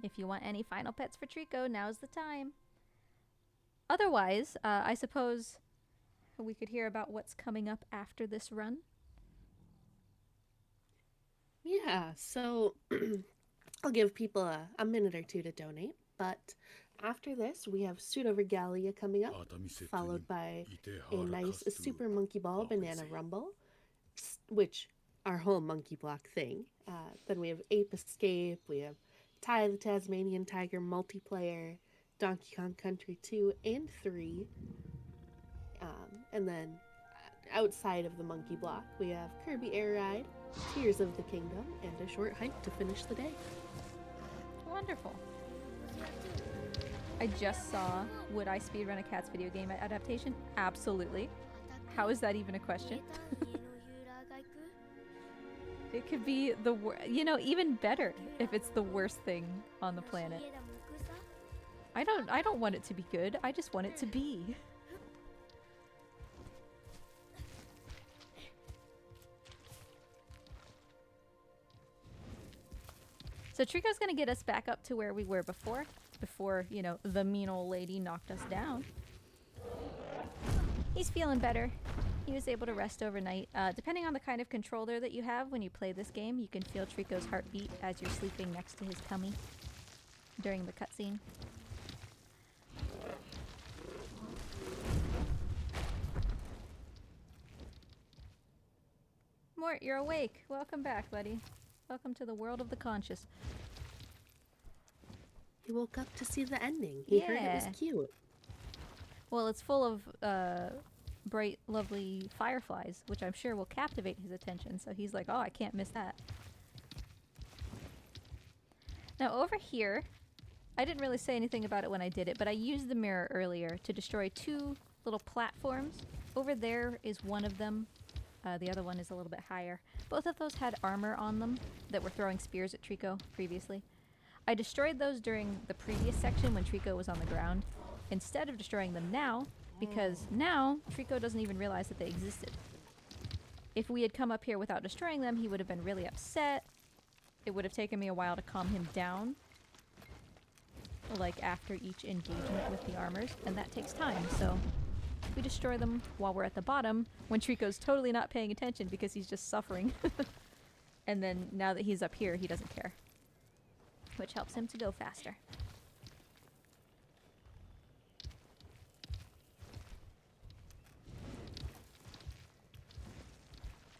if you want any final pets for Trico, now's the time. Otherwise, I suppose we could hear about what's coming up after this run. Yeah, so I'll give people a minute or two to donate, but after this, we have Pseudo Regalia coming up, followed by a nice Super Monkey Ball Banana Rumble, which our whole monkey block thing. Then we have Ape Escape, we have Ty the Tasmanian Tiger multiplayer, Donkey Kong Country 2 and 3. And then outside of the monkey block, we have Kirby Air Ride, Tears of the Kingdom, and a short hike to finish the day. Wonderful. I just saw, would I speedrun a Cats video game adaptation? Absolutely. How is that even a question? It could be the you know, even better if it's the worst thing on the planet. I don't want it to be good. I just want it to be. So Trico's gonna get us back up to where we were before, you know, the mean old lady knocked us down. He's feeling better. He was able to rest overnight. Depending on the kind of controller that you have when you play this game, you can feel Trico's heartbeat as you're sleeping next to his tummy during the cutscene. Mort, you're awake. Welcome back, buddy. Welcome to the world of the conscious. He woke up to see the ending. He heard it was cute. Well, it's full of bright, lovely fireflies, which I'm sure will captivate his attention. So he's like, oh, I can't miss that. Now over here, I didn't really say anything about it when I did it, but I used the mirror earlier to destroy 2 little platforms. Over there is one of them. The other one is a little bit higher. Both of those had armor on them that were throwing spears at Trico previously. I destroyed those during the previous section when Trico was on the ground, instead of destroying them now, because now Trico doesn't even realize that they existed. If we had come up here without destroying them, he would have been really upset. It would have taken me a while to calm him down, like after each engagement with the armors, and that takes time, so we destroy them while we're at the bottom, when Trico's totally not paying attention because he's just suffering. And then now that he's up here, he doesn't care, which helps him to go faster.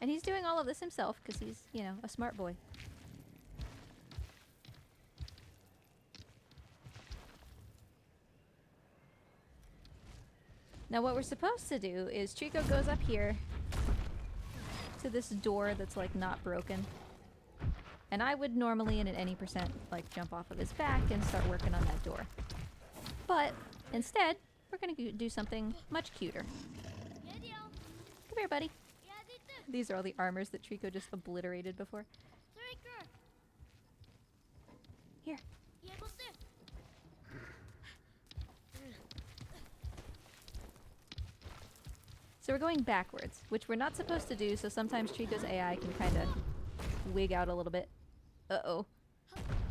And he's doing all of this himself because he's, you know, a smart boy. Now what we're supposed to do is Trico goes up here to this door that's like not broken. And I would normally in an any percent like jump off of his back and start working on that door. But instead, we're gonna do something much cuter. Come here, buddy. These are all the armors that Trico just obliterated before. Here. So we're going backwards, which we're not supposed to do, so sometimes Trico's AI can kind of wig out a little bit. Uh-oh.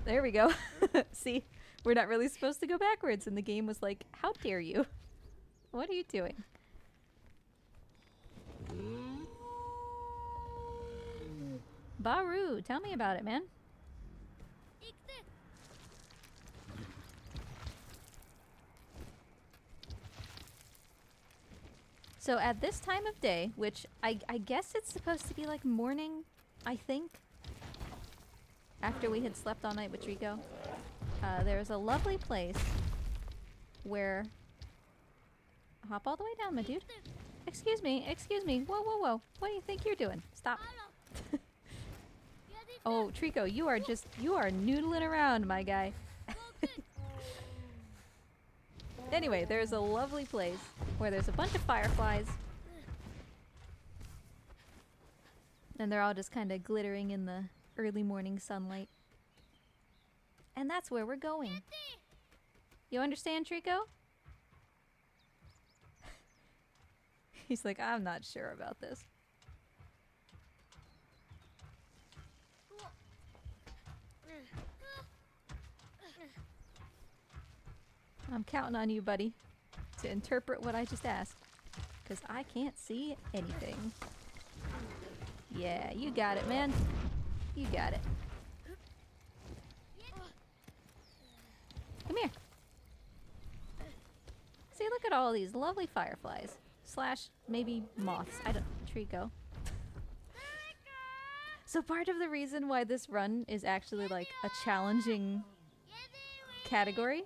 There we go. See? We're not really supposed to go backwards, and the game was like, how dare you? What are you doing? Baru, tell me about it, man. So at this time of day, which I guess it's supposed to be like morning, I think, after we had slept all night with Trico, there's a lovely place where... Hop all the way down, my dude. Excuse me, excuse me. Whoa, whoa, whoa. What do you think you're doing? Stop. Oh, Trico, you are noodling around, my guy. Anyway, there's a lovely place where there's a bunch of fireflies. And they're all just kind of glittering in the early morning sunlight. And that's where we're going. You understand, Trico? He's like, I'm not sure about this. I'm counting on you, buddy, to interpret what I just asked, because I can't see anything. Yeah, you got it, man. You got it. Come here. See, look at all these lovely fireflies. Slash, maybe moths. I don't... Trico. So part of the reason why this run is actually like a challenging category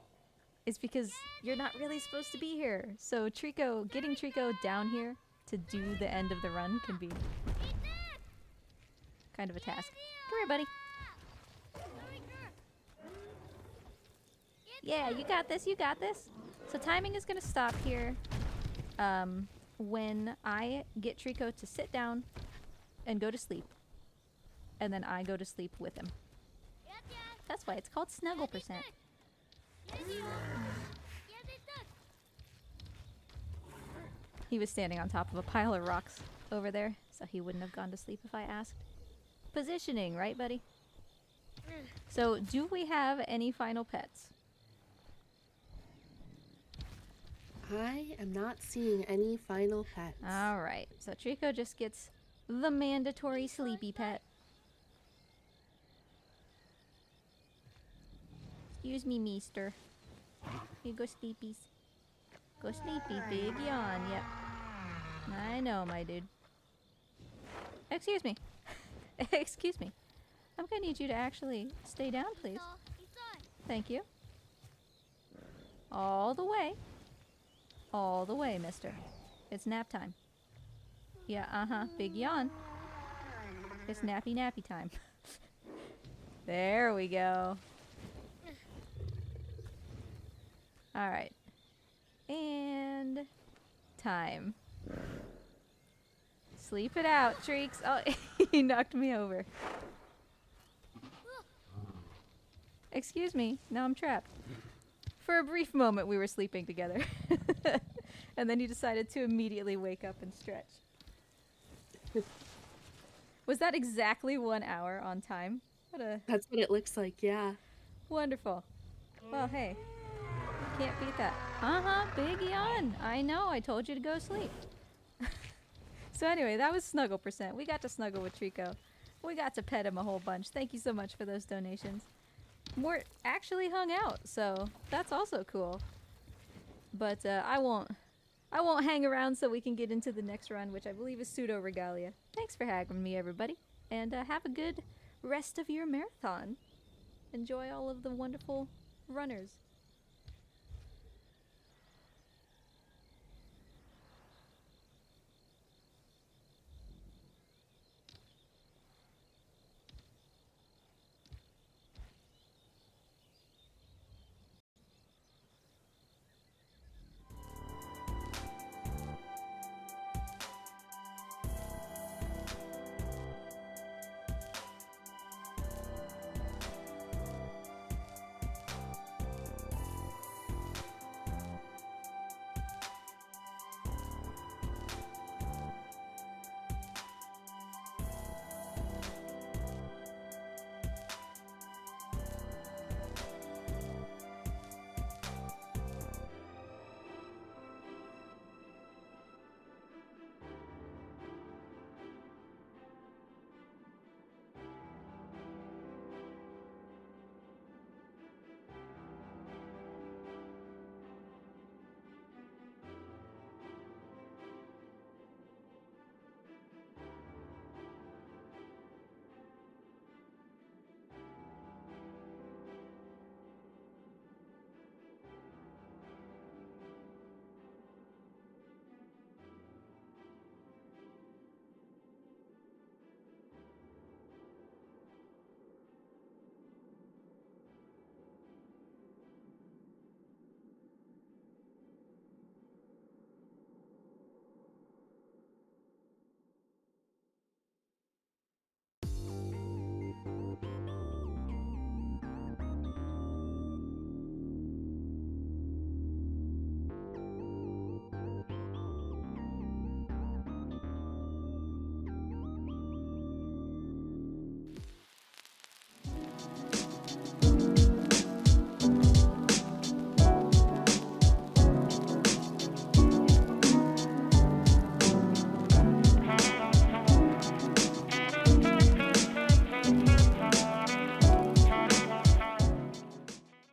is because you're not really supposed to be here. So Trico, getting Trico down here to do the end of the run can be kind of a task. Come here, buddy. Yeah, you got this, you got this. So timing is gonna stop here when I get Trico to sit down and go to sleep. And then I go to sleep with him. That's why it's called Snuggle Percent. He was standing on top of a pile of rocks over there, so he wouldn't have gone to sleep if I asked. Positioning, right, buddy? So, do we have any final pets? I am not seeing any final pets. Alright, so Trico just gets the mandatory sleepy pet. Excuse me, meester. You go sleepies. Go sleepy, big yawn, yep. I know, my dude. Excuse me. Excuse me. I'm gonna need you to actually stay down, please. Thank you. All the way. All the way, mister. It's nap time. Yeah, uh-huh. Big yawn. It's nappy nappy time. There we go. Alright. And time. Sleep it out, Treeks. Oh, he knocked me over. Excuse me. Now I'm trapped. For a brief moment, we were sleeping together. And then he decided to immediately wake up and stretch. Was that exactly 1 hour on time? That's what it looks like, yeah. Wonderful. Well, hey. Can't beat that. Uh-huh, big yawn. I know, I told you to go sleep. So anyway, that was Snuggle Percent. We got to snuggle with Trico. We got to pet him a whole bunch. Thank you so much for those donations. Mort actually hung out, so that's also cool. But I won't hang around so we can get into the next run, which I believe is Pseudo Regalia. Thanks for having me, everybody. And have a good rest of your marathon. Enjoy all of the wonderful runners.